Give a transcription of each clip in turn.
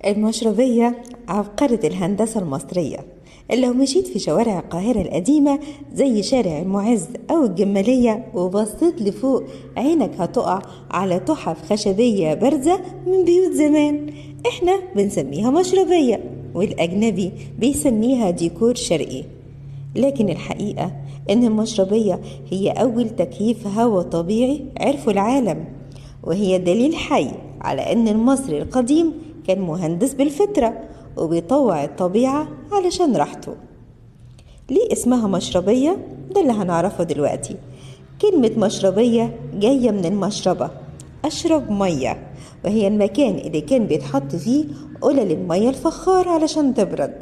المشربية عبقرة الهندسة المصرية. لو مشيت في شوارع القاهرة القديمة زي شارع المعز أو الجمالية وبصيت لفوق، عينك هتقع على تحف خشبية بارزة من بيوت زمان. احنا بنسميها مشربية والأجنبي بيسميها ديكور شرقي، لكن الحقيقة إن المشربية هي أول تكييف هواء طبيعي عرفه العالم، وهي دليل حي على إن المصري القديم كان مهندس بالفطرة وبيطوع الطبيعة علشان راحته. ليه اسمها مشربية؟ ده اللي هنعرفه دلوقتي. كلمة مشربية جاية من المشربة، أشرب مية، وهي المكان اللي كان بيتحط فيه قلل المية الفخار علشان تبرد.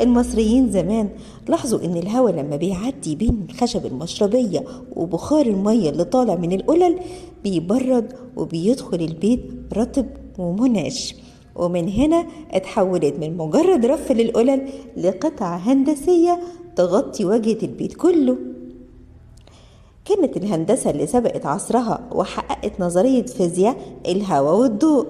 المصريين زمان لاحظوا ان الهواء لما بيعدي بين خشب المشربية وبخار المية اللي طالع من القلل بيبرد وبيدخل البيت رطب ومنعش، ومن هنا اتحولت من مجرد رف للقلل لقطعة هندسية تغطي واجهة البيت كله. كانت الهندسة اللي سبقت عصرها وحققت نظرية فيزياء الهواء والضوء.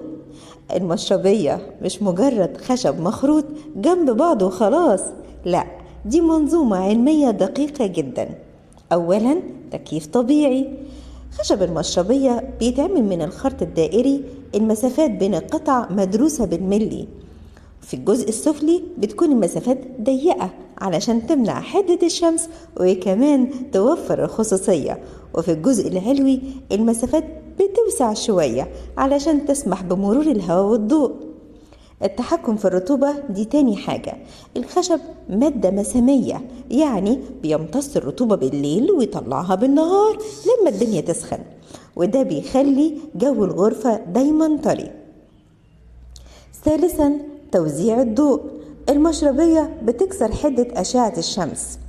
المشربية مش مجرد خشب مخروط جنب بعض وخلاص، لا، دي منظومة علمية دقيقة جدا. أولا، تكييف طبيعي. خشب المشربية بيتعمل من الخرط الدائري، المسافات بين القطع مدروسة بالملي. في الجزء السفلي بتكون المسافات ضيقة علشان تمنع حدة الشمس وكمان توفر الخصوصية، وفي الجزء العلوي المسافات بتوسع شوية علشان تسمح بمرور الهواء والضوء. التحكم في الرطوبة دي تاني حاجة. الخشب مادة مسامية، يعني بيمتص الرطوبة بالليل ويطلعها بالنهار لما الدنيا تسخن، وده بيخلي جو الغرفة دايما طري. ثالثا، توزيع الضوء. المشربية بتكسر حدة أشعة الشمس،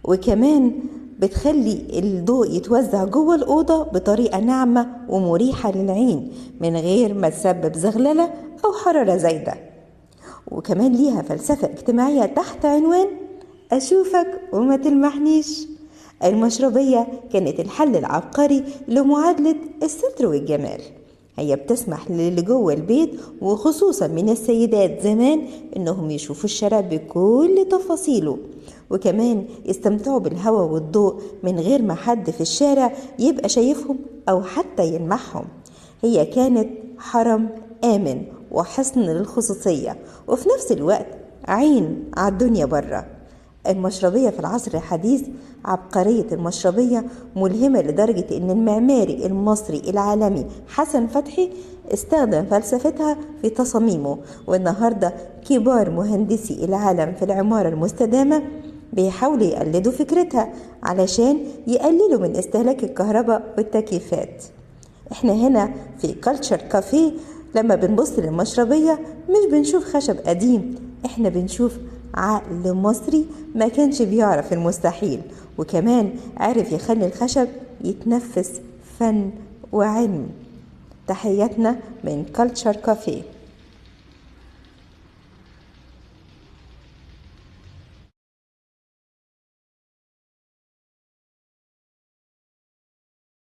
وكمان بتخلي الضوء يتوزع جوه الأوضة بطريقة ناعمة ومريحة للعين من غير ما تسبب زغللة أو حرارة زايدة. وكمان ليها فلسفة اجتماعية تحت عنوان أشوفك وما تلمحنيش. المشربية كانت الحل العبقري لمعادلة الستر والجمال. هي بتسمح للي جوه البيت وخصوصا من السيدات زمان انهم يشوفوا الشارع بكل تفاصيله، وكمان يستمتعوا بالهواء والضوء من غير ما حد في الشارع يبقى شايفهم او حتى يلمحهم. هي كانت حرم آمن وحصن للخصوصية، وفي نفس الوقت عين على الدنيا بره. المشربية في العصر الحديث، عبقرية المشربية ملهمة لدرجة ان المعماري المصري العالمي حسن فتحي استخدم فلسفتها في تصاميمه، والنهاردة كبار مهندسي العالم في العمارة المستدامة بيحاولوا يقلدوا فكرتها علشان يقللوا من استهلاك الكهرباء والتكييفات. احنا هنا في كالتشر كافيه لما بنبص للمشربية مش بنشوف خشب قديم، احنا بنشوف عقل مصري ما كانش بيعرف المستحيل، وكمان عرف يخلي الخشب يتنفس فن وعلم. تحياتنا من كالتشر كافيه.